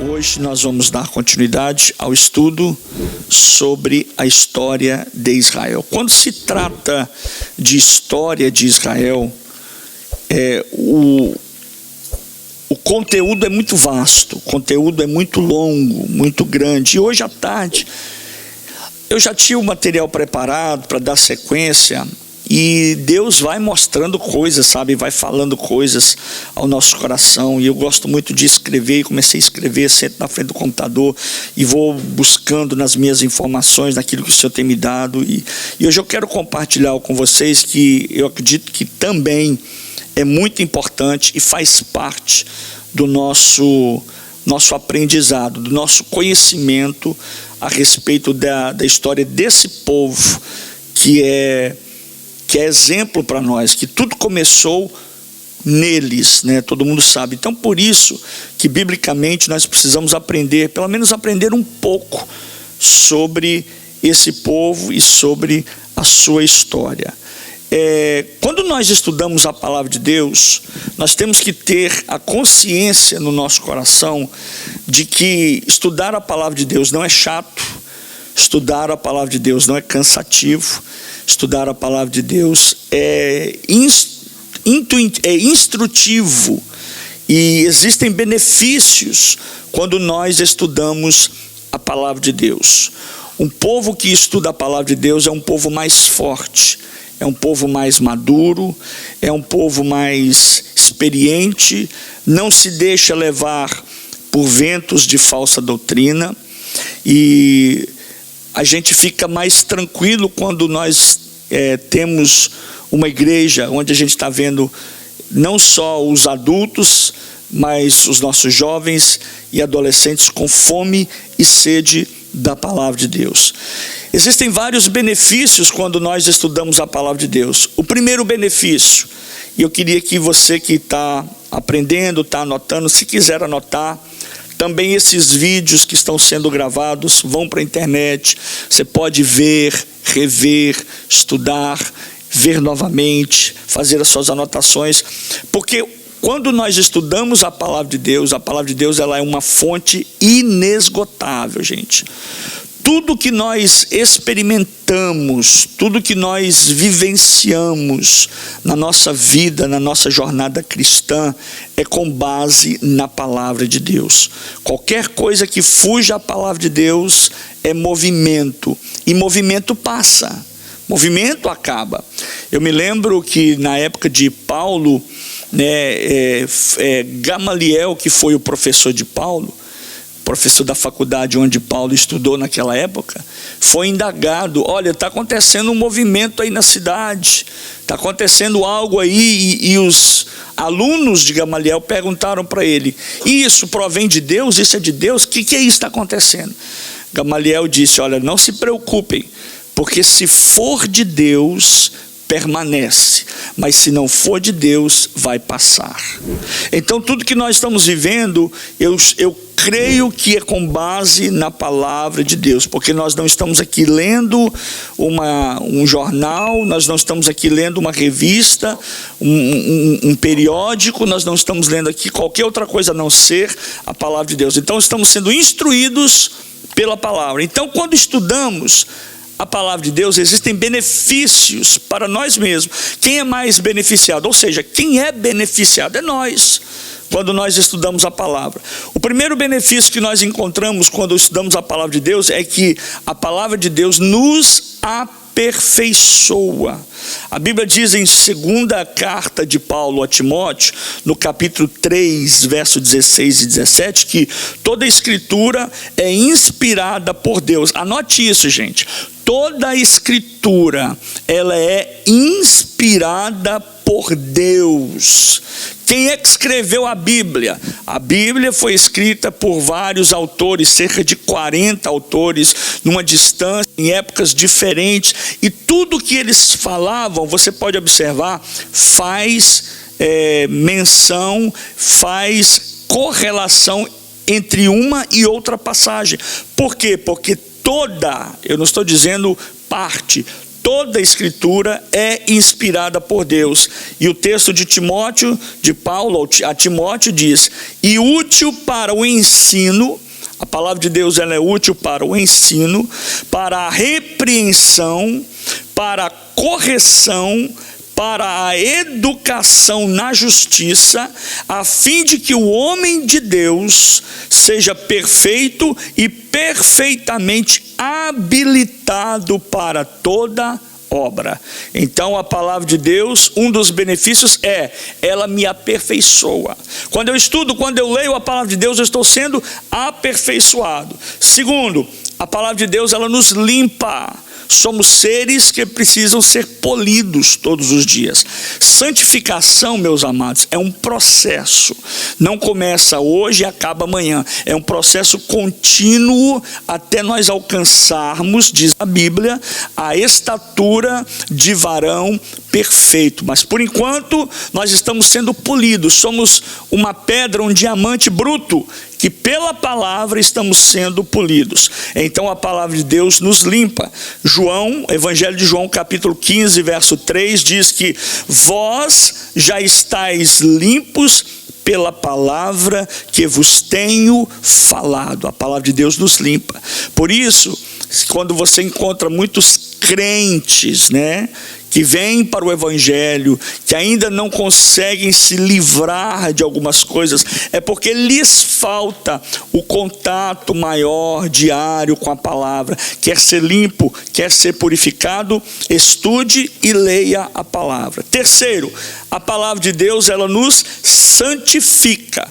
Hoje nós vamos dar continuidade ao estudo sobre a história de Israel. Quando se trata de história de Israel, o conteúdo é muito vasto, o conteúdo é muito longo, muito grande. E hoje à tarde eu já tinha o material preparado para dar sequência, e Deus vai mostrando coisas, sabe? Vai falando coisas ao nosso coração. E eu gosto muito de escrever, e comecei a escrever, sento na frente do computador e vou buscando nas minhas informações, naquilo que o Senhor tem me dado. E hoje eu quero compartilhar com vocês que eu acredito que também é muito importante e faz parte do nosso aprendizado, do nosso conhecimento a respeito da história desse povo que é exemplo para nós, que tudo começou neles, né? Todo mundo sabe. Então, por isso que biblicamente nós precisamos aprender, pelo menos aprender um pouco sobre esse povo e sobre a sua história. Quando nós estudamos a palavra de Deus, nós temos que ter a consciência no nosso coração de que estudar a palavra de Deus não é chato, estudar a palavra de Deus não é cansativo, estudar a palavra de Deus é instrutivo, e existem benefícios quando nós estudamos a palavra de Deus. Um povo que estuda a palavra de Deus é um povo mais forte, é um povo mais maduro, é um povo mais experiente, não se deixa levar por ventos de falsa doutrina, e a gente fica mais tranquilo quando nós temos uma igreja onde a gente está vendo não só os adultos, mas os nossos jovens e adolescentes com fome e sede da palavra de Deus. Existem vários benefícios quando nós estudamos a palavra de Deus. O primeiro benefício, e eu queria que você que está aprendendo, está anotando, se quiser anotar, também esses vídeos que estão sendo gravados vão para a internet. Você pode ver, rever, estudar, ver novamente, fazer as suas anotações, porque quando nós estudamos a palavra de Deus ela é uma fonte inesgotável, gente. Tudo que nós experimentamos, tudo que nós vivenciamos na nossa vida, na nossa jornada cristã, é com base na palavra de Deus. Qualquer coisa que fuja à palavra de Deus é movimento, e movimento passa, movimento acaba. Eu me lembro que na época de Paulo, Gamaliel, que foi o professor de Paulo, professor da faculdade onde Paulo estudou naquela época, foi indagado: olha, está acontecendo um movimento aí na cidade, está acontecendo algo aí, e os alunos de Gamaliel perguntaram para ele: isso provém de Deus? Isso é de Deus? O que é isso que está acontecendo? Gamaliel disse: olha, não se preocupem, porque se for de Deus, permanece, mas se não for de Deus, vai passar. Então tudo que nós estamos vivendo, eu creio que é com base na palavra de Deus, porque nós não estamos aqui lendo um jornal, nós não estamos aqui lendo uma revista, um periódico, nós não estamos lendo aqui qualquer outra coisa a não ser a palavra de Deus. Então estamos sendo instruídos pela palavra. Então, quando estudamos a palavra de Deus, existem benefícios para nós mesmos. Quem é mais beneficiado? Ou seja, quem é beneficiado é nós, quando nós estudamos a palavra. O primeiro benefício que nós encontramos quando estudamos a palavra de Deus é que a palavra de Deus nos aperfeiçoa. A Bíblia diz em segunda carta de Paulo a Timóteo, no capítulo 3, verso 16 e 17, que toda a escritura é inspirada por Deus. Anote isso, gente. Toda a escritura, ela é inspirada por Deus. Quem é que escreveu a Bíblia? A Bíblia foi escrita por vários autores, cerca de 40 autores, numa distância, em épocas diferentes, e tudo que eles falavam, você pode observar, faz menção, faz correlação entre uma e outra passagem. Por quê? Porque eu não estou dizendo parte, toda a Escritura é inspirada por Deus. E o texto de Timóteo, de Paulo a Timóteo diz: e útil para o ensino. A palavra de Deus, ela é útil para o ensino, para a repreensão, para a correção, para a educação na justiça, a fim de que o homem de Deus seja perfeito e perfeitamente habilitado para toda obra. Então a palavra de Deus, um dos benefícios é, ela me aperfeiçoa. Quando eu estudo, quando eu leio a palavra de Deus, eu estou sendo aperfeiçoado. Segundo, a palavra de Deus, ela nos limpa. Somos seres que precisam ser polidos todos os dias. Santificação, meus amados, é um processo. Não começa hoje e acaba amanhã. É um processo contínuo até nós alcançarmos, diz a Bíblia, a estatura de varão perfeito. Mas por enquanto nós estamos sendo polidos. Somos uma pedra, um diamante bruto, que pela palavra estamos sendo polidos. Então a palavra de Deus nos limpa. Evangelho de João, capítulo 15, verso 3, diz que vós já estáis limpos pela palavra que vos tenho falado. A palavra de Deus nos limpa. Por isso, quando você encontra muitos crentes, que vêm para o Evangelho, que ainda não conseguem se livrar de algumas coisas, é porque lhes falta o contato maior, diário com a palavra. Quer ser limpo, quer ser purificado, estude e leia a palavra. Terceiro, a palavra de Deus, ela nos santifica.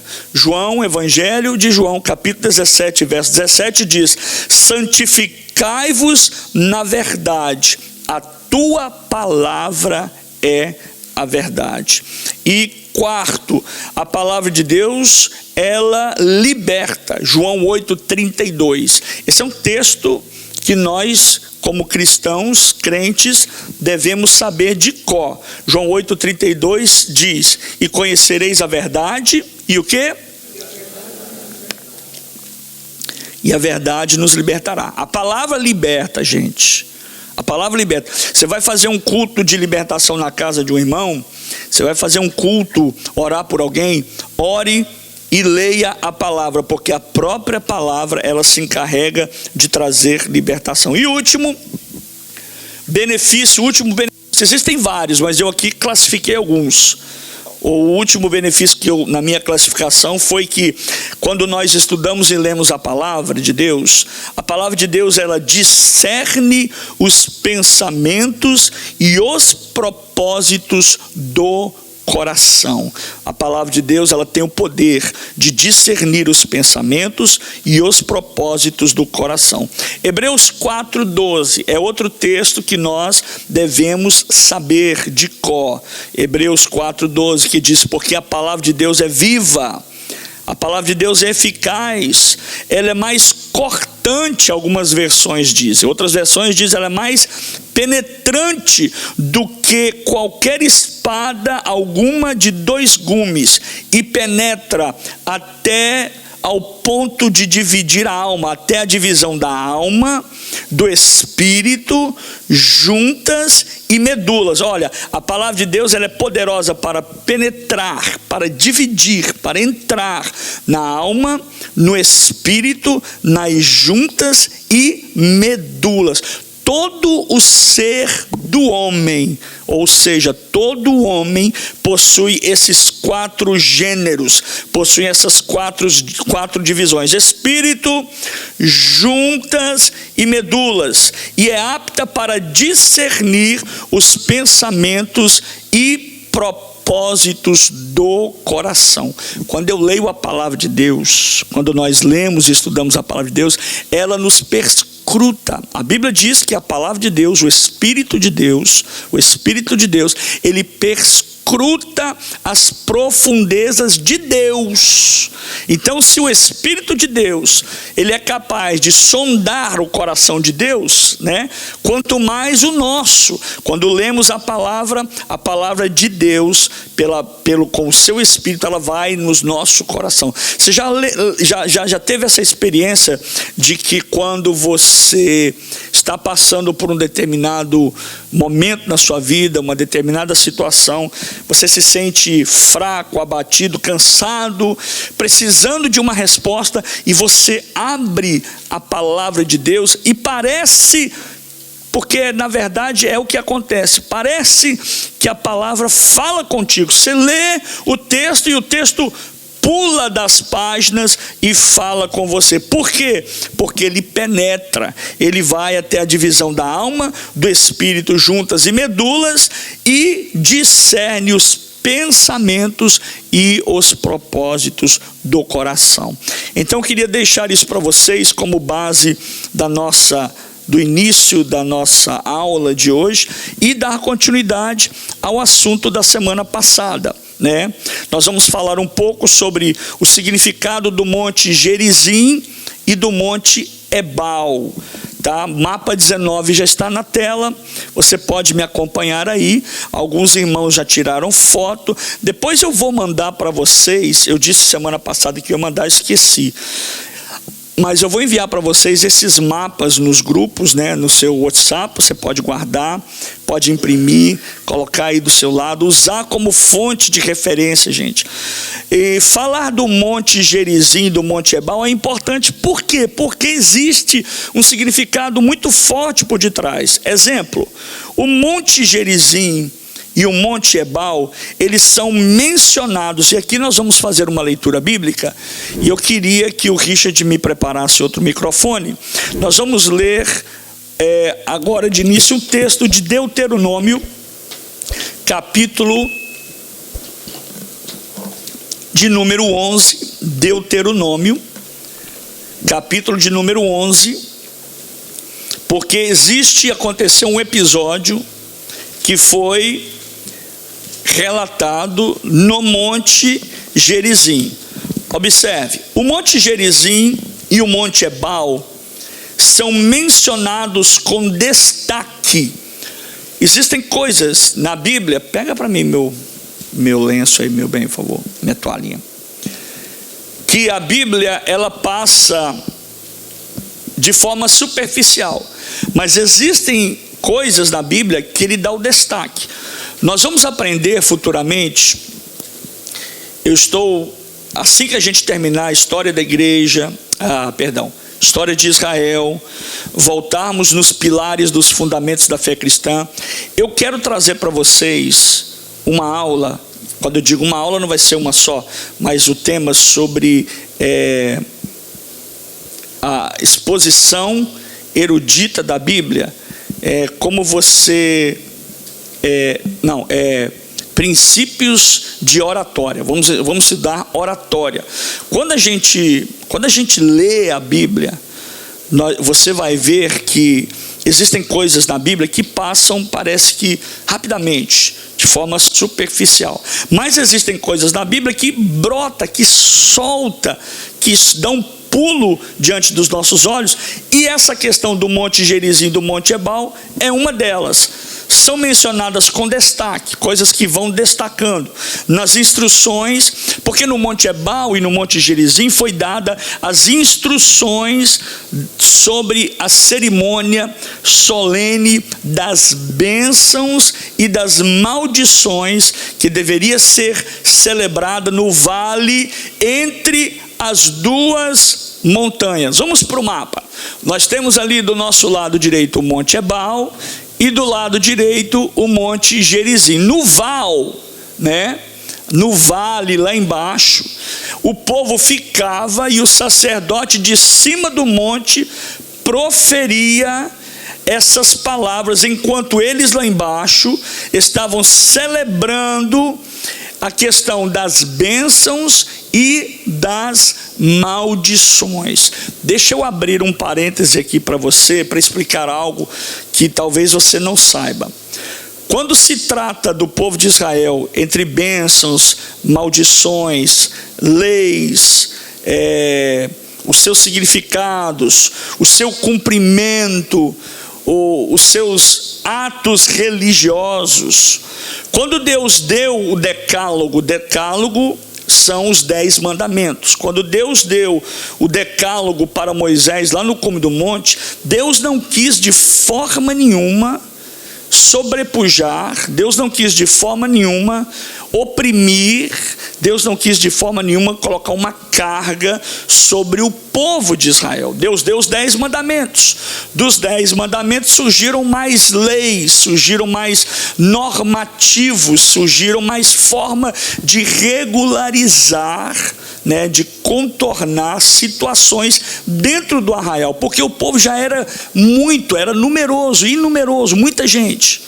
Evangelho de João, capítulo 17, verso 17 diz: santificai-vos na verdade, a tua palavra é a verdade. E quarto, a palavra de Deus, ela liberta. João 8:32. Esse é um texto que nós, como cristãos, crentes, devemos saber de cor. João 8:32 diz: e conhecereis a verdade, e o quê? E a verdade nos libertará. A palavra liberta, gente. A palavra liberta. Você vai fazer um culto de libertação na casa de um irmão, você vai fazer um culto, orar por alguém, ore e leia a palavra, porque a própria palavra, ela se encarrega de trazer libertação. E último benefício, existem vários, mas eu aqui classifiquei alguns. O último benefício que na minha classificação foi que quando nós estudamos e lemos a palavra de Deus, ela discerne os pensamentos e os propósitos do coração. A palavra de Deus, ela tem o poder de discernir os pensamentos e os propósitos do coração. Hebreus 4:12 é outro texto que nós devemos saber de cor. Hebreus 4:12, que diz: porque a palavra de Deus é viva, a palavra de Deus é eficaz, ela é mais cortante, algumas versões dizem. Outras versões dizem ela é mais penetrante do que qualquer espada alguma de 2 gumes, e penetra até ao ponto de dividir a alma, até a divisão da alma, do espírito, juntas e medulas. Olha, a palavra de Deus, ela é poderosa para penetrar, para dividir, para entrar na alma, no espírito, nas juntas e medulas. Todo o ser do homem, ou seja, todo homem possui esses 4 gêneros, possui essas quatro divisões: espírito, juntas e medulas, e é apta para discernir os pensamentos e propósitos do coração. Quando eu leio a palavra de Deus, quando nós lemos e estudamos a palavra de Deus, ela nos perscruta. A Bíblia diz que a palavra de Deus, o Espírito de Deus, ele perscruta escruta as profundezas de Deus. Então, se o Espírito de Deus, ele é capaz de sondar o coração de Deus, né? Quanto mais o nosso, quando lemos a palavra de Deus, com o seu Espírito, ela vai no nosso coração. Você já teve essa experiência de que quando você está passando por um determinado momento na sua vida, uma determinada situação, você se sente fraco, abatido, cansado, precisando de uma resposta, e você abre a palavra de Deus e parece, porque na verdade é o que acontece, parece que a palavra fala contigo. Você lê o texto e o texto pula das páginas e fala com você. Por quê? Porque ele penetra, ele vai até a divisão da alma, do espírito, juntas e medulas, e discerne os pensamentos e os propósitos do coração. Então eu queria deixar isso para vocês como base do início da nossa aula de hoje e dar continuidade ao assunto da semana passada, né? Nós vamos falar um pouco sobre o significado do Monte Gerizim e do Monte Ebal, tá? Mapa 19 já está na tela, você pode me acompanhar aí. Alguns irmãos já tiraram foto, depois eu vou mandar para vocês. Eu disse semana passada que ia mandar, esqueci. Mas eu vou enviar para vocês esses mapas nos grupos, né, no seu WhatsApp. Você pode guardar, pode imprimir, colocar aí do seu lado, usar como fonte de referência, gente. E falar do Monte Gerizim e do Monte Ebal é importante. Por quê? Porque existe um significado muito forte por detrás. Exemplo, o Monte Gerizim e o Monte Ebal, eles são mencionados, e aqui nós vamos fazer uma leitura bíblica, e eu queria que o Richard me preparasse outro microfone. Nós vamos ler agora de início um texto de Deuteronômio, capítulo de número 11, Deuteronômio, capítulo de número 11, porque aconteceu um episódio que foi relatado no Monte Gerizim. Observe, o Monte Gerizim e o Monte Ebal são mencionados com destaque. Existem coisas na Bíblia, pega para mim meu lenço aí, meu bem, por favor, minha toalhinha, que a Bíblia ela passa de forma superficial, mas existem coisas na Bíblia que ele dá o destaque. Nós vamos aprender futuramente. Assim que a gente terminar a história da igreja, história de Israel, voltarmos nos pilares dos fundamentos da fé cristã, eu quero trazer para vocês uma aula. Quando eu digo uma aula, não vai ser uma só, mas o tema sobre a exposição erudita da Bíblia, como você... princípios de oratória. Vamos estudar oratória. Quando a gente lê a Bíblia, você vai ver que existem coisas na Bíblia que passam, parece que rapidamente, de forma superficial, mas existem coisas na Bíblia que brota, que solta, que dá um pulo diante dos nossos olhos, e essa questão do Monte Gerizim e do Monte Ebal é uma delas. São mencionadas com destaque, coisas que vão destacando nas instruções, porque no Monte Ebal e no Monte Gerizim foi dada as instruções sobre a cerimônia solene das bênçãos e das maldições que deveria ser celebrada no vale entre as duas montanhas. Vamos para o mapa. Nós temos ali do nosso lado direito o Monte Ebal e do lado direito o Monte Gerizim. No vale lá embaixo, o povo ficava e o sacerdote de cima do monte proferia essas palavras, enquanto eles lá embaixo estavam celebrando a questão das bênçãos e das maldições. Deixa eu abrir um parêntese aqui para você, para explicar algo que talvez você não saiba. Quando se trata do povo de Israel, entre bênçãos, maldições, leis, os seus significados, o seu cumprimento, os seus atos religiosos. Quando Deus deu o decálogo são os 10 mandamentos. Quando Deus deu o decálogo para Moisés lá no cume do monte, Deus não quis de forma nenhuma sobrepujar, Deus não quis de forma nenhuma oprimir, Deus não quis de forma nenhuma colocar uma carga sobre o povo de Israel. Deus deu os 10 mandamentos. Dos 10 mandamentos surgiram mais leis, surgiram mais normativos, surgiram mais forma de regularizar, de contornar situações dentro do arraial, porque o povo já era inumeroso, muita gente.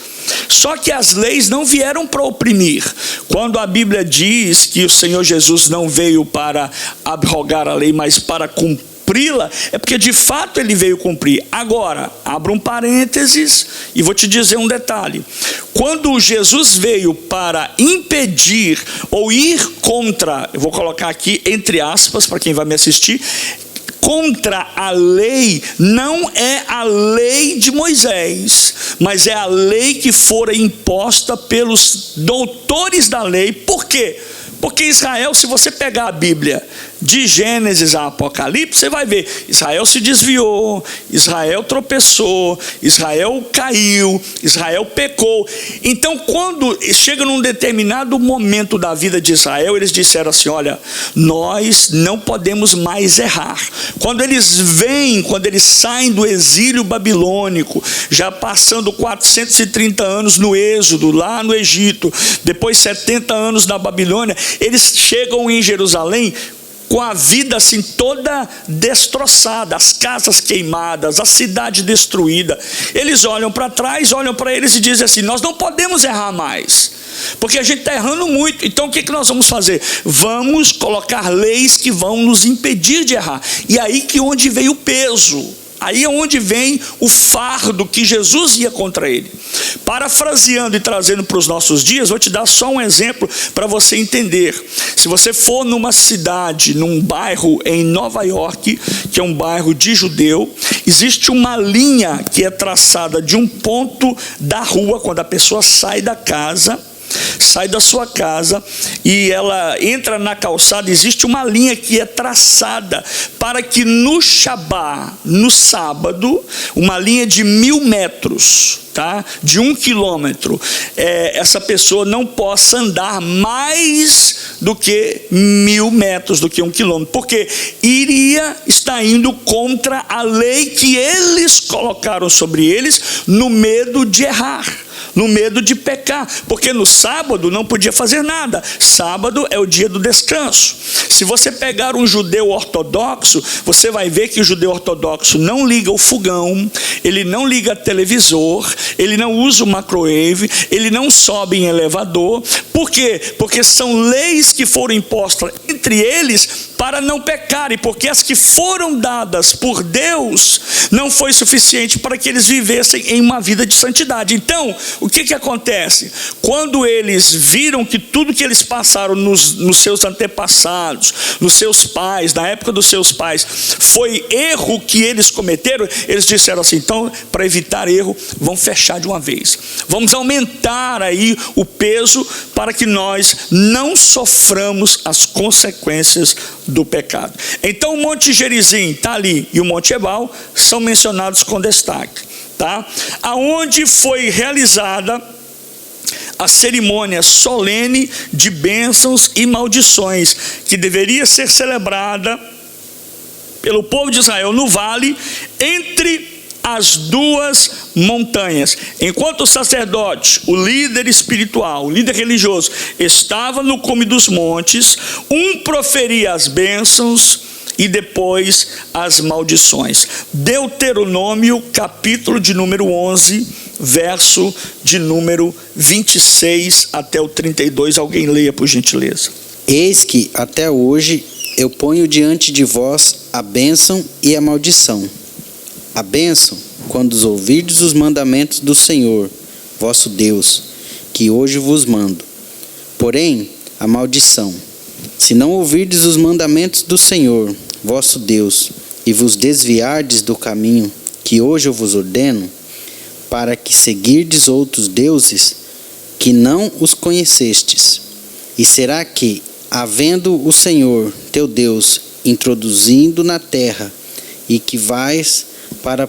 Só que as leis não vieram para oprimir. Quando a Bíblia diz que o Senhor Jesus não veio para abrogar a lei, mas para cumpri-la, é porque de fato ele veio cumprir. Agora, abra um parênteses e vou te dizer um detalhe. Quando Jesus veio para impedir ou ir contra, eu vou colocar aqui entre aspas para quem vai me assistir, contra a lei, não é a lei de Moisés, mas é a lei que fora imposta pelos doutores da lei. Por quê? Porque Israel, se você pegar a Bíblia de Gênesis a Apocalipse, você vai ver, Israel se desviou, Israel tropeçou, Israel caiu, Israel pecou. Então quando chega num determinado momento da vida de Israel, eles disseram assim: olha, nós não podemos mais errar. Quando eles saem do exílio babilônico, já passando 430 anos no êxodo, lá no Egito, depois 70 anos na Babilônia, eles chegam em Jerusalém com a vida assim toda destroçada, as casas queimadas, a cidade destruída. Eles olham para trás, olham para eles e dizem assim: nós não podemos errar mais, porque a gente está errando muito. Então o que nós vamos fazer? Vamos colocar leis que vão nos impedir de errar. E aí que onde veio o peso. Aí é onde vem o fardo que Jesus ia contra ele. Parafraseando e trazendo para os nossos dias, vou te dar só um exemplo para você entender. Se você for numa cidade, num bairro em Nova York, que é um bairro de judeu, existe uma linha que é traçada de um ponto da rua, quando a pessoa sai da sua casa e ela entra na calçada, existe uma linha que é traçada para que no Shabá, no sábado, uma linha de 1000 metros, de 1 quilômetro, essa pessoa não possa andar mais do que 1000 metros, do que 1 quilômetro, porque está indo contra a lei que eles colocaram sobre eles, no medo de errar, no medo de pecar, porque no sábado não podia fazer nada. Sábado é o dia do descanso. Se você pegar um judeu ortodoxo, você vai ver que o judeu ortodoxo não liga o fogão, ele não liga televisor, ele não usa o microwave, ele não sobe em elevador. Por quê? Porque são leis que foram impostas entre eles para não pecarem, porque as que foram dadas por Deus não foi suficiente para que eles vivessem em uma vida de santidade. Então, o que acontece? Quando eles viram que tudo que eles passaram nos seus antepassados, nos seus pais, na época dos seus pais, foi erro que eles cometeram, eles disseram assim: então, para evitar erro, vamos fechar de uma vez, vamos aumentar aí o peso para que nós não soframos as consequências do pecado. Então o Monte Gerizim está ali e o Monte Ebal são mencionados com destaque, aonde foi realizada a cerimônia solene de bênçãos e maldições, que deveria ser celebrada pelo povo de Israel no vale entre as duas montanhas. Enquanto o sacerdote, o líder espiritual, o líder religioso, estava no cume dos montes, um proferia as bênçãos e depois as maldições. Deuteronômio, capítulo de número 11, verso de número 26 até o 32. Alguém leia, por gentileza. Eis que até hoje eu ponho diante de vós a bênção e a maldição. A bênção, quando ouvirdes os mandamentos do Senhor, vosso Deus, que hoje vos mando. Porém, a maldição: se não ouvirdes os mandamentos do Senhor, vosso Deus, e vos desviardes do caminho que hoje eu vos ordeno, para que seguirdes outros deuses que não os conhecestes. E será que, havendo o Senhor teu Deus introduzindo na terra, e que vais para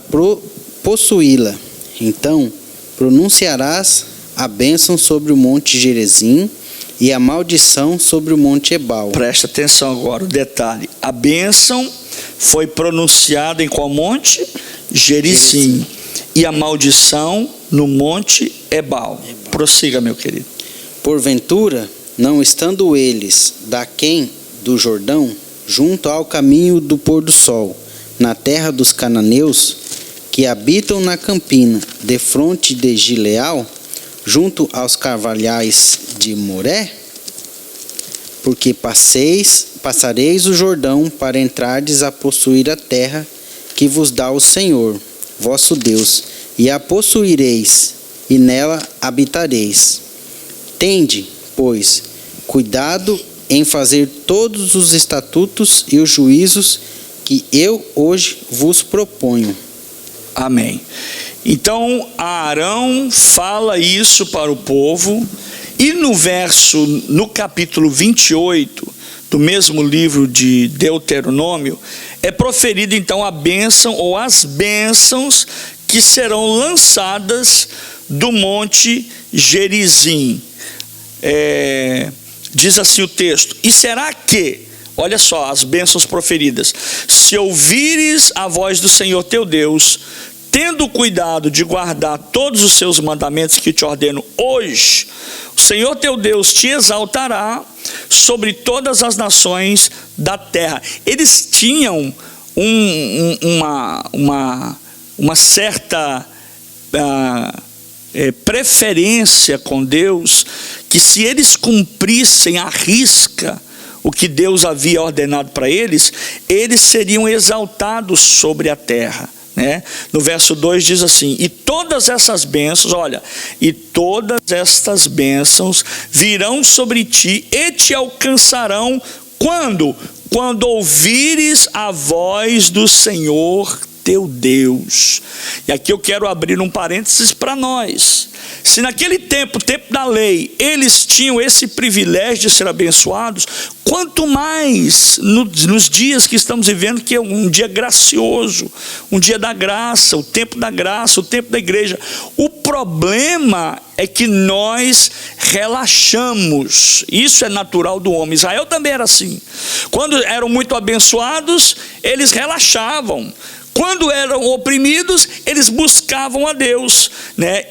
possuí-la, então pronunciarás a bênção sobre o monte Gerizim e a maldição sobre o monte Ebal. Presta atenção agora, o detalhe. A bênção foi pronunciada em qual monte? Gerizim. E a maldição no monte Ebal. Prossiga, meu querido. Porventura, não estando eles daquém do Jordão, junto ao caminho do pôr do sol, na terra dos cananeus, que habitam na campina, defronte de Gileal, junto aos carvalhais de Moré? Porque passareis o Jordão para entrardes a possuir a terra que vos dá o Senhor, vosso Deus, e a possuireis, e nela habitareis. Tende, pois, cuidado em fazer todos os estatutos e os juízos que eu hoje vos proponho. Amém. Então Arão fala isso para o povo, e no capítulo 28 do mesmo livro de Deuteronômio, é proferida então a bênção ou as bênçãos que serão lançadas do monte Gerizim. Diz assim o texto: e será que, olha só as bênçãos proferidas, se ouvires a voz do Senhor teu Deus, tendo cuidado de guardar todos os seus mandamentos que te ordeno hoje, o Senhor teu Deus te exaltará sobre todas as nações da terra. Eles tinham uma certa preferência com Deus, que se eles cumprissem à risca o que Deus havia ordenado para eles, eles seriam exaltados sobre a terra. No verso 2 diz assim: e todas essas bênçãos, olha, e todas estas bênçãos virão sobre ti e te alcançarão quando ouvires a voz do Senhor teu Deus. E aqui eu quero abrir um parênteses para nós. Se naquele tempo da lei, eles tinham esse privilégio de ser abençoados, quanto mais nos dias que estamos vivendo, que é um dia gracioso, um dia da graça, o tempo da graça, o tempo da igreja. O problema é que nós relaxamos. Isso é natural do homem. Israel também era assim. Quando eram muito abençoados, eles relaxavam. Quando eram oprimidos, eles buscavam a Deus,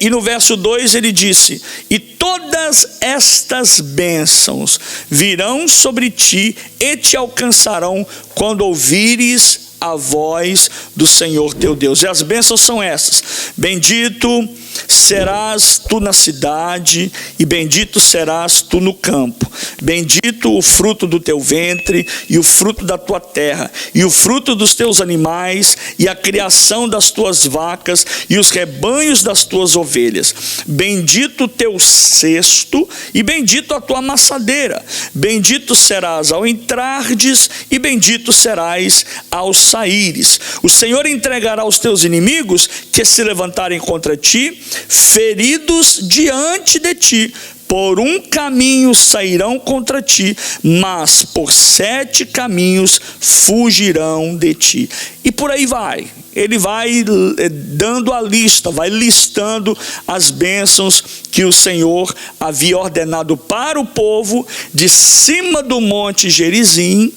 E no verso 2 ele disse: e todas estas bênçãos virão sobre ti e te alcançarão quando ouvires a voz do Senhor teu Deus. E as bênçãos são essas: bendito serás tu na cidade, e bendito serás tu no campo. Bendito o fruto do teu ventre, e o fruto da tua terra, e o fruto dos teus animais, e a criação das tuas vacas, e os rebanhos das tuas ovelhas. Bendito o teu cesto, e bendito a tua amassadeira. Bendito serás ao entrardes, e bendito serás ao saíres. O Senhor entregará aos teus inimigos que se levantarem contra ti, feridos diante de ti. Por um caminho sairão contra ti, mas por 7 caminhos fugirão de ti. E por aí vai. Ele vai dando a lista, vai listando as bênçãos que o Senhor havia ordenado para o povo. De cima do monte Gerizim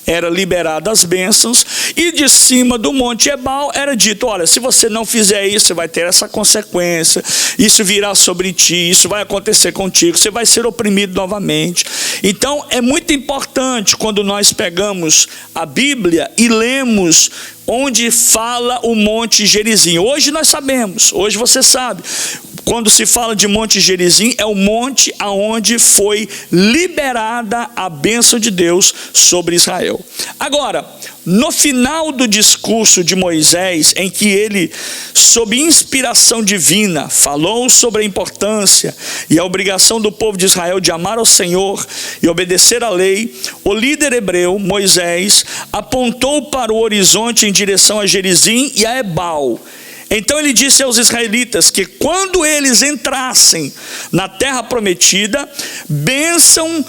era liberada as bênçãos, e de cima do monte Ebal era dito: olha, se você não fizer isso, você vai ter essa consequência, isso virá sobre ti, isso vai acontecer contigo, você vai ser oprimido novamente. Então é muito importante quando nós pegamos a Bíblia e lemos onde fala o monte Gerizim. Hoje nós sabemos, hoje você sabe, quando se fala de Monte Gerizim, é o monte aonde foi liberada a bênção de Deus sobre Israel. Agora, no final do discurso de Moisés, em que ele, sob inspiração divina, falou sobre a importância e a obrigação do povo de Israel de amar ao Senhor e obedecer à lei, o líder hebreu, Moisés, apontou para o horizonte em direção a Gerizim e a Ebal. Então ele disse aos israelitas que quando eles entrassem na terra prometida, bênçãos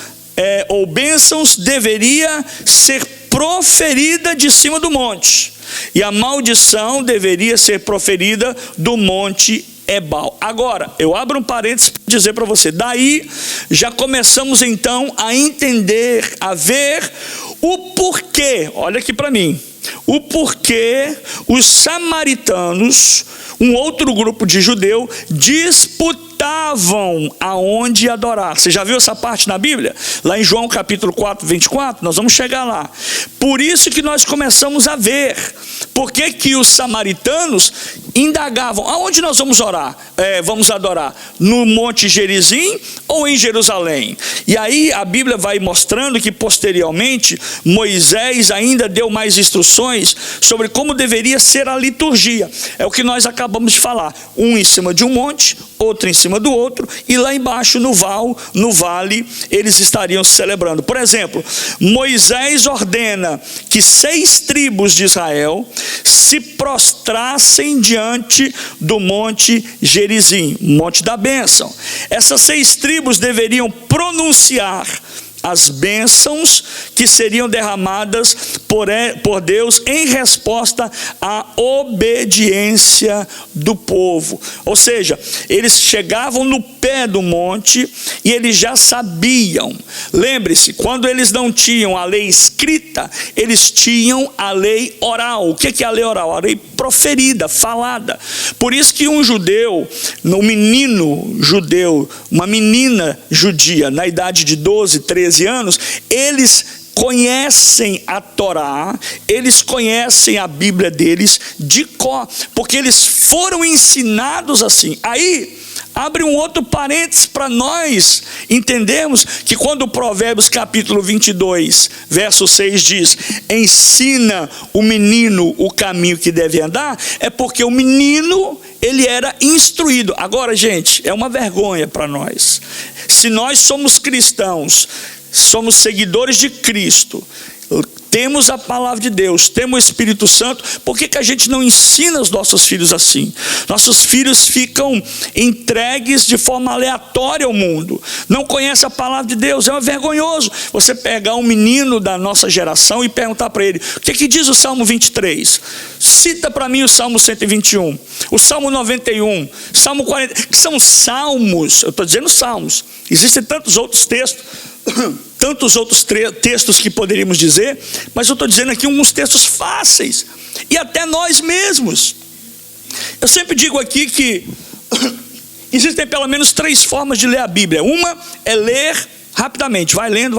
deveria ser proferida de cima do monte, e a maldição deveria ser proferida do monte Ebal. Agora, eu abro um parênteses para dizer para você, daí já começamos então a entender, a ver o porquê, olha aqui para mim, o porquê os samaritanos, um outro grupo de judeu, disputavam aonde adorar. Você já viu essa parte na Bíblia? Lá em João capítulo 4, 24, nós vamos chegar lá. Por isso que nós começamos a ver, por que os samaritanos indagavam, aonde nós vamos orar? Vamos adorar? No Monte Gerizim ou em Jerusalém? E aí a Bíblia vai mostrando que posteriormente Moisés ainda deu mais instruções sobre como deveria ser a liturgia. É o que nós acabamos de falar, um em cima de um monte, outro em cima do outro, e lá embaixo no vale, eles estariam celebrando. Por exemplo, Moisés ordena que 6 tribos de Israel se prostrassem diante do Monte Gerizim, Monte da Bênção. Essas 6 tribos deveriam pronunciar as bênçãos que seriam derramadas por Deus em resposta à obediência do povo. Ou seja, eles chegavam no pé do monte e eles já sabiam. Lembre-se, quando eles não tinham a lei escrita, eles tinham a lei oral. O que é a lei oral? A lei proferida, falada. Por isso que um judeu, um menino judeu, uma menina judia, na idade de 12, 13 anos, eles conhecem a Torá, eles conhecem a Bíblia deles de cor, porque eles foram ensinados assim. Aí abre um outro parênteses para nós entendermos que quando o Provérbios capítulo 22, verso 6 diz, ensina o menino o caminho que deve andar, é porque o menino, ele era instruído. Agora, gente, é uma vergonha para nós. Se nós somos cristãos, somos seguidores de Cristo, temos a palavra de Deus, temos o Espírito Santo, por que a gente não ensina os nossos filhos assim? Nossos filhos ficam entregues de forma aleatória ao mundo, não conhecem a palavra de Deus. É vergonhoso você pegar um menino da nossa geração e perguntar para ele, o que diz o Salmo 23? Cita para mim o Salmo 121, o Salmo 91, Salmo 40, que são salmos, eu estou dizendo salmos, existem tantos outros textos que poderíamos dizer, mas eu estou dizendo aqui uns textos fáceis, e até nós mesmos. Eu sempre digo aqui que existem pelo menos 3 formas de ler a Bíblia. Uma é ler rapidamente, vai lendo.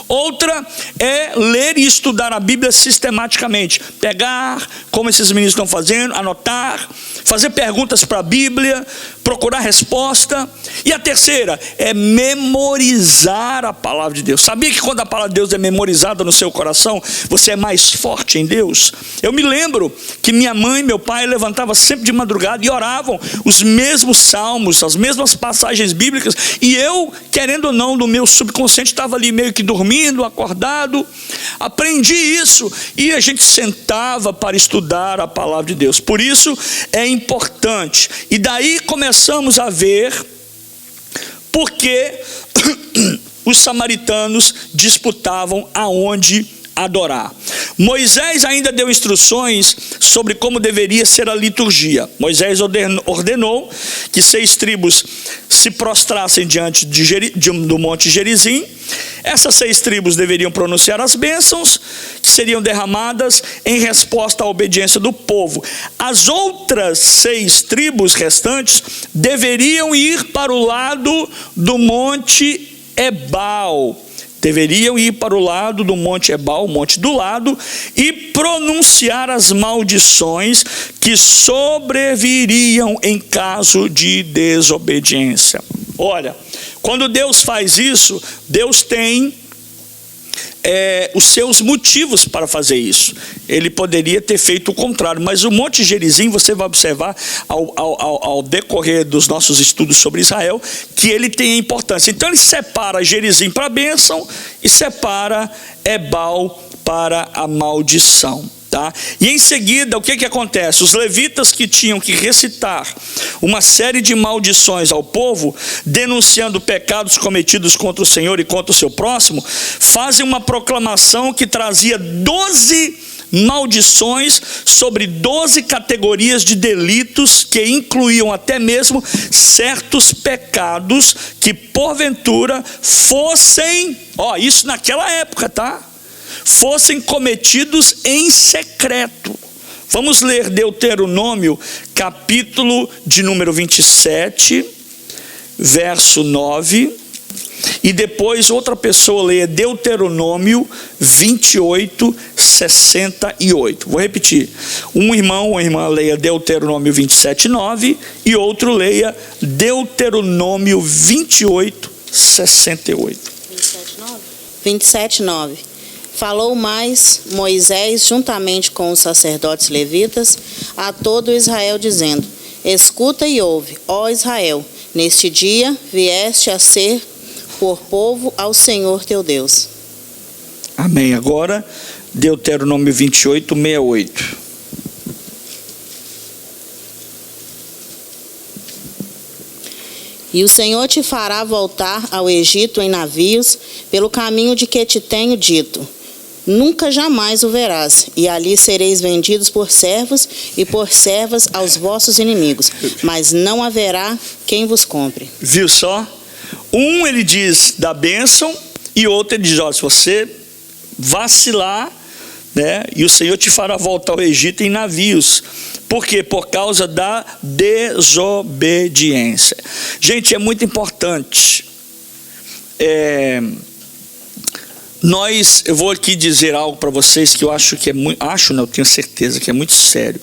Outra é ler e estudar a Bíblia sistematicamente, pegar, como esses meninos estão fazendo, anotar, fazer perguntas para a Bíblia, procurar resposta. E a terceira é memorizar a palavra de Deus. Sabia que quando a palavra de Deus é memorizada no seu coração, você é mais forte em Deus? Eu me lembro que minha mãe e meu pai levantavam sempre de madrugada e oravam os mesmos salmos, as mesmas passagens bíblicas, e eu, querendo ou não, no meu subconsciente estava ali meio que dormindo, acordado. Aprendi isso e a gente sentava para estudar a palavra de Deus. Por isso é importante. E daí começamos a ver porque os samaritanos disputavam aonde adorar. Moisés ainda deu instruções sobre como deveria ser a liturgia. Moisés ordenou que 6 tribos se prostrassem diante do Monte Gerizim. Essas 6 tribos deveriam pronunciar as bênçãos que seriam derramadas em resposta à obediência do povo. As outras 6 tribos restantes deveriam ir para o lado do Monte Ebal. Deveriam ir para o lado do Monte Ebal, o monte do lado, e pronunciar as maldições que sobreviriam em caso de desobediência. Olha, quando Deus faz isso, Deus tem os seus motivos para fazer isso. Ele poderia ter feito o contrário, mas o Monte Gerizim, você vai observar ao decorrer dos nossos estudos sobre Israel, que ele tem importância. Então ele separa Gerizim para a bênção e separa Ebal para a maldição. Tá? E em seguida, o que acontece? Os levitas que tinham que recitar uma série de maldições ao povo, denunciando pecados cometidos contra o Senhor e contra o seu próximo, fazem uma proclamação que trazia 12 maldições sobre 12 categorias de delitos, que incluíam até mesmo certos pecados que porventura fossem, isso naquela época, tá? Fossem cometidos em secreto. Vamos ler Deuteronômio, capítulo de número 27, verso 9. E depois outra pessoa leia Deuteronômio 28, 68. Vou repetir. Um irmão ou uma irmã leia Deuteronômio 27, 9. E outro leia Deuteronômio 28, 68. 27, 9. Falou mais Moisés juntamente com os sacerdotes levitas a todo Israel, dizendo: escuta e ouve, ó Israel, neste dia vieste a ser por povo ao Senhor teu Deus. Amém. Agora Deuteronômio 28, 68. E o Senhor te fará voltar ao Egito em navios, pelo caminho de que te tenho dito. Nunca jamais o verás, e ali sereis vendidos por servos e por servas aos vossos inimigos, mas não haverá quem vos compre. Viu só? Um ele diz da bênção, e outro ele diz: se você vacilar, né, e o Senhor te fará voltar ao Egito em navios. Por quê? Por causa da desobediência. Gente, é muito importante. Eu vou aqui dizer algo para vocês que eu acho que é muito, eu tenho certeza que é muito sério.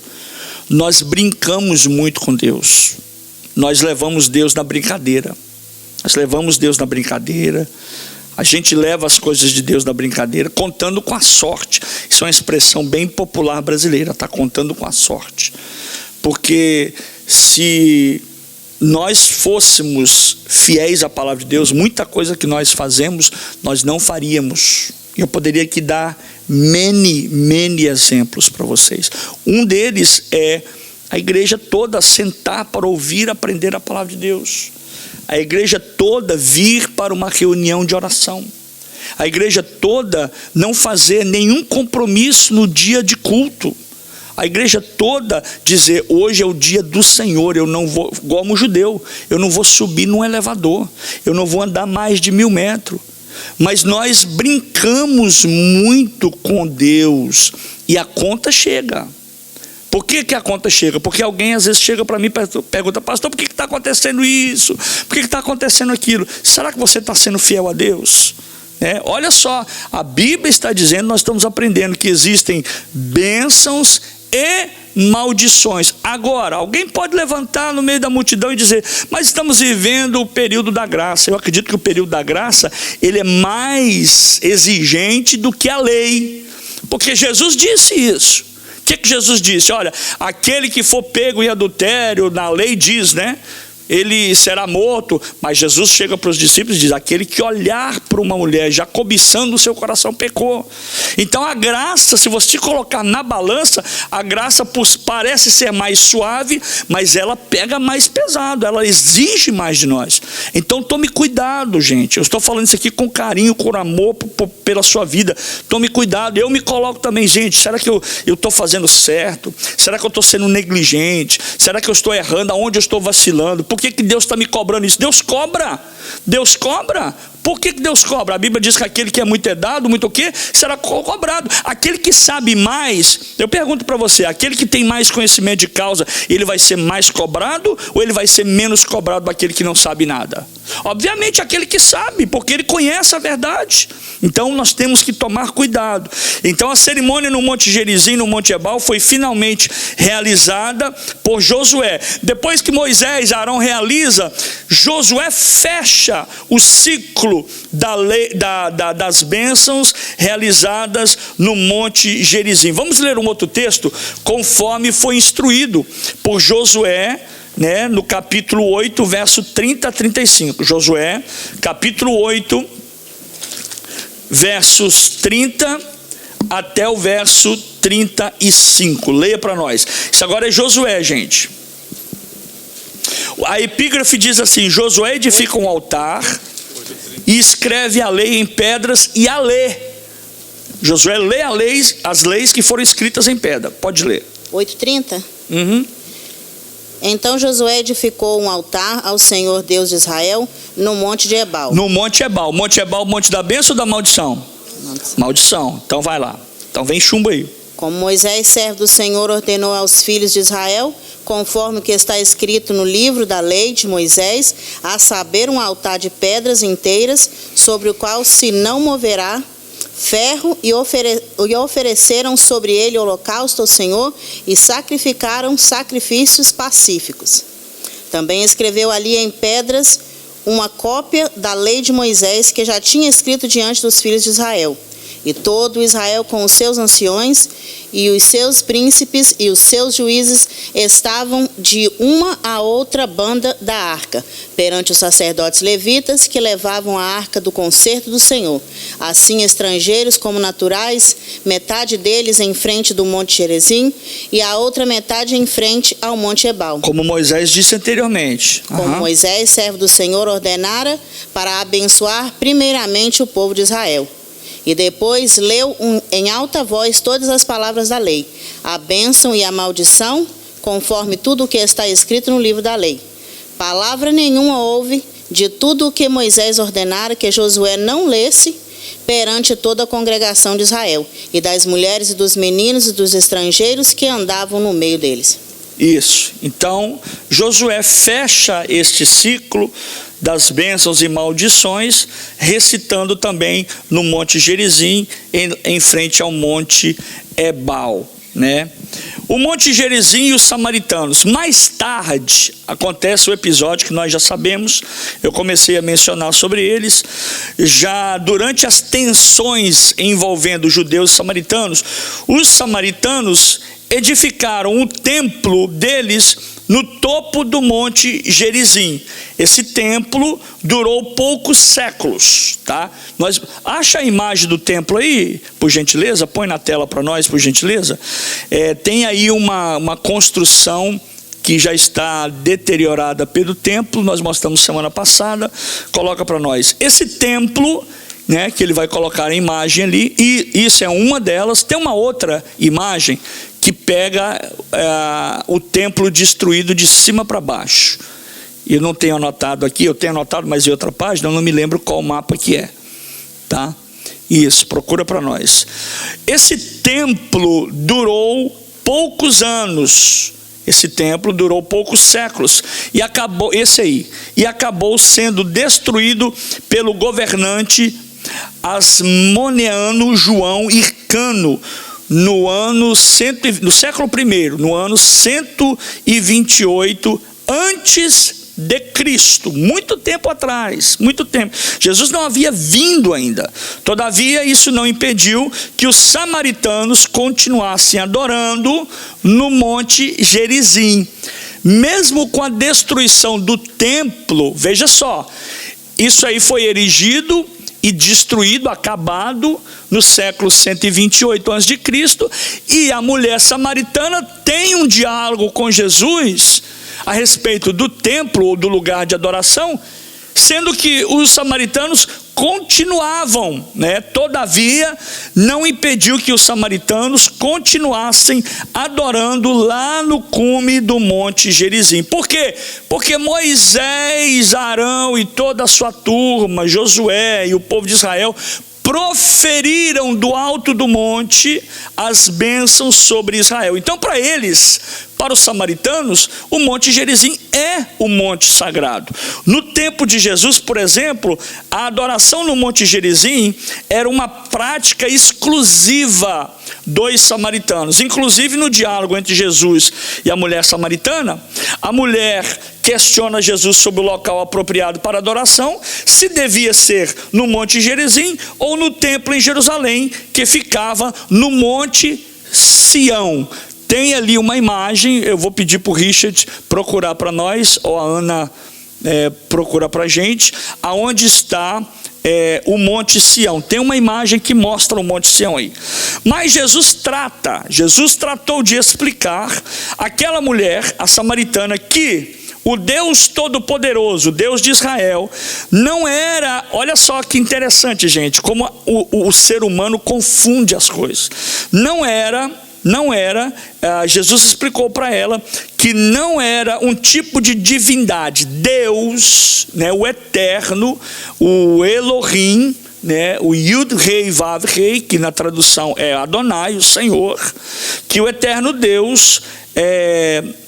Nós brincamos muito com Deus. Nós levamos Deus na brincadeira. A gente leva as coisas de Deus na brincadeira, contando com a sorte. Isso é uma expressão bem popular brasileira, está contando com a sorte. Porque se nós fôssemos fiéis à palavra de Deus, muita coisa que nós fazemos, nós não faríamos. Eu poderia aqui dar many exemplos para vocês. Um deles é a igreja toda sentar para ouvir, aprender a palavra de Deus. A igreja toda vir para uma reunião de oração. A igreja toda não fazer nenhum compromisso no dia de culto. A igreja toda dizer: hoje é o dia do Senhor, eu não vou, como judeu, eu não vou subir num elevador, eu não vou andar mais de 1000 metros. Mas nós brincamos muito com Deus e a conta chega. Por que a conta chega? Porque alguém às vezes chega para mim e pergunta: pastor, por que está acontecendo isso? Por que está acontecendo aquilo? Será que você está sendo fiel a Deus? Olha só, a Bíblia está dizendo, nós estamos aprendendo que existem bênçãos e maldições. Agora, alguém pode levantar no meio da multidão e dizer: mas estamos vivendo o período da graça. Eu acredito que o período da graça, ele é mais exigente do que a lei, porque Jesus disse isso. O que Jesus disse? Olha, aquele que for pego em adultério, na lei diz, ele será morto. Mas Jesus chega para os discípulos e diz: aquele que olhar para uma mulher já cobiçando o seu coração pecou. Então a graça, se você colocar na balança, a graça parece ser mais suave, mas ela pega mais pesado, ela exige mais de nós. Então tome cuidado, gente. Eu estou falando isso aqui com carinho, com amor pela sua vida. Tome cuidado. Eu me coloco também, gente. Será que eu estou fazendo certo? Será que eu estou sendo negligente? Será que eu estou errando? Aonde eu estou vacilando? Por que Deus está me cobrando isso? Deus cobra. Por que Deus cobra? A Bíblia diz que aquele que é muito dado, muito o quê? Será cobrado. Aquele que sabe mais, eu pergunto para você, aquele que tem mais conhecimento de causa, ele vai ser mais cobrado ou ele vai ser menos cobrado daquele que não sabe nada? Obviamente aquele que sabe, porque ele conhece a verdade. Então nós temos que tomar cuidado. Então a cerimônia no Monte Gerizim, no Monte Ebal, foi finalmente realizada por Josué. Depois que Moisés, Arão realiza, Josué fecha o ciclo da lei, das bênçãos realizadas no Monte Gerizim. Vamos ler um outro texto, conforme foi instruído por Josué, no capítulo 8, verso 30 a 35. Josué, capítulo 8, versos 30 até o verso 35. Leia para nós. Isso agora é Josué, gente. A epígrafe diz assim: Josué edifica um altar e escreve a lei em pedras e a lê. Josué lê as leis que foram escritas em pedra. Pode ler. 8:30? Uhum. Então Josué edificou um altar ao Senhor Deus de Israel no Monte de Ebal. No Monte Ebal. Monte Ebal, monte da bênção ou da maldição? Maldição. Então vai lá. Então vem chumbo aí. Como Moisés, servo do Senhor, ordenou aos filhos de Israel, conforme o que está escrito no livro da lei de Moisés, a saber, um altar de pedras inteiras, sobre o qual se não moverá ferro, e ofereceram sobre ele holocausto ao Senhor, e sacrificaram sacrifícios pacíficos. Também escreveu ali em pedras uma cópia da lei de Moisés, que já tinha escrito diante dos filhos de Israel. E todo Israel com os seus anciões e os seus príncipes e os seus juízes estavam de uma a outra banda da arca, perante os sacerdotes levitas que levavam a arca do concerto do Senhor. Assim estrangeiros como naturais, metade deles em frente do Monte Gerizim e a outra metade em frente ao Monte Ebal. Como Moisés disse anteriormente. Como Moisés, servo do Senhor, ordenara para abençoar primeiramente o povo de Israel. E depois leu em alta voz todas as palavras da lei, a bênção e a maldição, conforme tudo o que está escrito no livro da lei. Palavra nenhuma houve de tudo o que Moisés ordenara que Josué não lesse perante toda a congregação de Israel, e das mulheres e dos meninos e dos estrangeiros que andavam no meio deles. Isso. Então, Josué fecha este ciclo das bênçãos e maldições, recitando também no Monte Gerizim, em frente ao Monte Ebal, O Monte Gerizim e os samaritanos. Mais tarde acontece o episódio que nós já sabemos, eu comecei a mencionar sobre eles. Já durante as tensões envolvendo judeus e samaritanos, os samaritanos edificaram o templo deles no topo do Monte Gerizim. Esse templo durou poucos séculos, tá? Acha a imagem do templo aí, por gentileza, põe na tela para nós, por gentileza. Tem aí uma construção que já está deteriorada pelo templo, nós mostramos semana passada, coloca para nós. Esse templo, que ele vai colocar a imagem ali, e isso é uma delas. Tem uma outra imagem que pega o templo destruído de cima para baixo. Eu não tenho anotado aqui, eu tenho anotado, mas em outra página, eu não me lembro qual mapa que é. Tá? Isso, procura para nós. Esse templo durou poucos anos. Esse templo durou poucos séculos. E acabou sendo destruído pelo governante asmoneano João Hircano, no século I, no ano 128 antes de Cristo, muito tempo atrás, muito tempo. Jesus não havia vindo ainda. Todavia, isso não impediu que os samaritanos continuassem adorando no Monte Gerizim. Mesmo com a destruição do templo, veja só, isso aí foi erigido e destruído, acabado no século 128 a.C., e a mulher samaritana tem um diálogo com Jesus a respeito do templo ou do lugar de adoração sendo que os samaritanos continuavam, né? Todavia, não impediu que os samaritanos continuassem adorando lá no cume do Monte Gerizim. Por quê? Porque Moisés, Arão e toda a sua turma, Josué e o povo de Israel, proferiram do alto do monte as bênçãos sobre Israel. Então, para eles, para os samaritanos, o Monte Gerizim é o monte sagrado. No tempo de Jesus, por exemplo, a adoração no Monte Gerizim era uma prática exclusiva dos samaritanos. Inclusive, no diálogo entre Jesus e a mulher samaritana, a mulher questiona Jesus sobre o local apropriado para adoração, se devia ser no Monte Gerizim ou no templo em Jerusalém, que ficava no Monte Sião. Tem ali uma imagem, eu vou pedir para o Richard procurar para nós, ou a Ana procura para a gente, aonde está o Monte Sião. Tem uma imagem que mostra o Monte Sião aí. Mas Jesus tratou de explicar àquela mulher, a samaritana, que o Deus Todo-Poderoso, o Deus de Israel, não era, olha só que interessante, gente, como o ser humano confunde as coisas. Não era, Jesus explicou para ela que não era um tipo de divindade. Deus, né, o eterno, o Elohim, né, o Yud Rei Vav Rei, que na tradução é Adonai, o Senhor, que o eterno Deus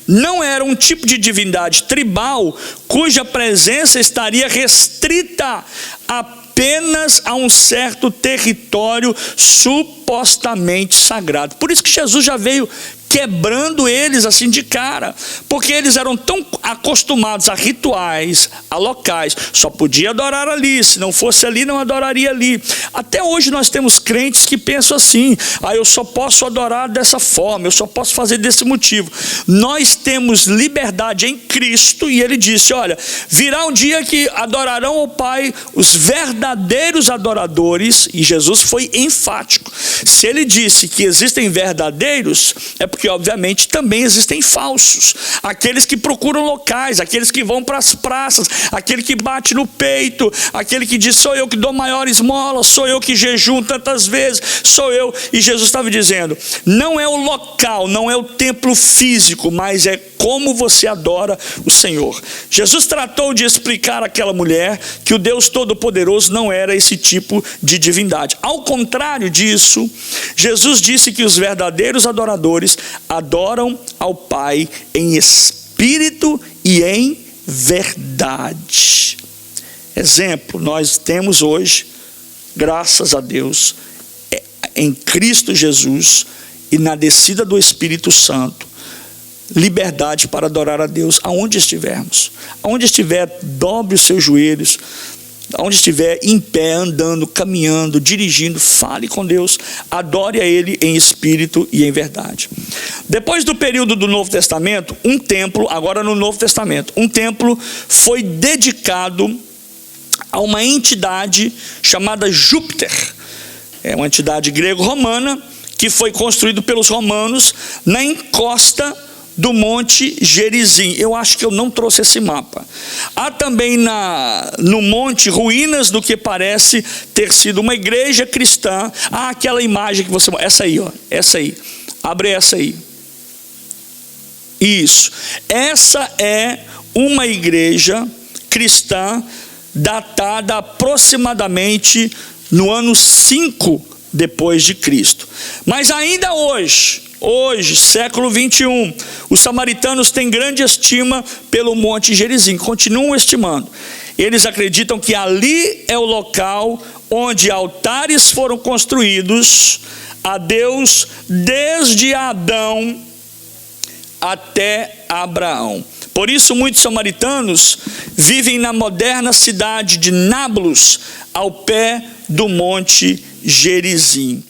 não era um tipo de divindade tribal cuja presença estaria restrita apenas a um certo território supostamente sagrado. Por isso que Jesus já veio quebrando eles assim de cara, porque eles eram tão acostumados a rituais, a locais, só podia adorar ali, se não fosse ali não adoraria ali. Até hoje nós temos crentes que pensam assim: eu só posso adorar dessa forma, eu só posso fazer desse motivo. Nós temos liberdade em Cristo, e ele disse: olha, virá um dia que adorarão ao Pai os verdadeiros adoradores, e Jesus foi enfático. Se ele disse que existem verdadeiros, é porque obviamente também existem falsos, aqueles que procuram locais, aqueles que vão para as praças, aquele que bate no peito, aquele que diz: sou eu que dou maior esmola, sou eu que jejuo tantas vezes, sou eu. E Jesus estava dizendo: não é o local, não é o templo físico, mas é como você adora o Senhor. Jesus tratou de explicar àquela mulher que o Deus Todo-Poderoso não era esse tipo de divindade. Ao contrário disso, Jesus disse que os verdadeiros adoradores adoram ao Pai em espírito e em verdade. Exemplo, nós temos hoje, graças a Deus, em Cristo Jesus e na descida do Espírito Santo, liberdade para adorar a Deus aonde estivermos. Aonde estiver, dobre os seus joelhos. Aonde estiver, em pé, andando, caminhando, dirigindo, fale com Deus, adore a Ele em espírito e em verdade. Depois do período do Novo Testamento, um templo, agora no Novo Testamento, um templo foi dedicado a uma entidade chamada Júpiter. É uma entidade grego-romana que foi construído pelos romanos na encosta do Monte Gerizim. Eu acho que eu não trouxe esse mapa. Há também no monte ruínas do que parece ter sido uma igreja cristã. Aquela imagem que você... Essa aí, ó. Essa aí. Abre essa aí. Isso. Essa é uma igreja cristã datada aproximadamente no ano 5 depois de Cristo. Mas ainda hoje, século 21, os samaritanos têm grande estima pelo Monte Gerizim, continuam estimando. Eles acreditam que ali é o local onde altares foram construídos a Deus desde Adão até Abraão. Por isso, muitos samaritanos vivem na moderna cidade de Nablus, ao pé do Monte Gerizim.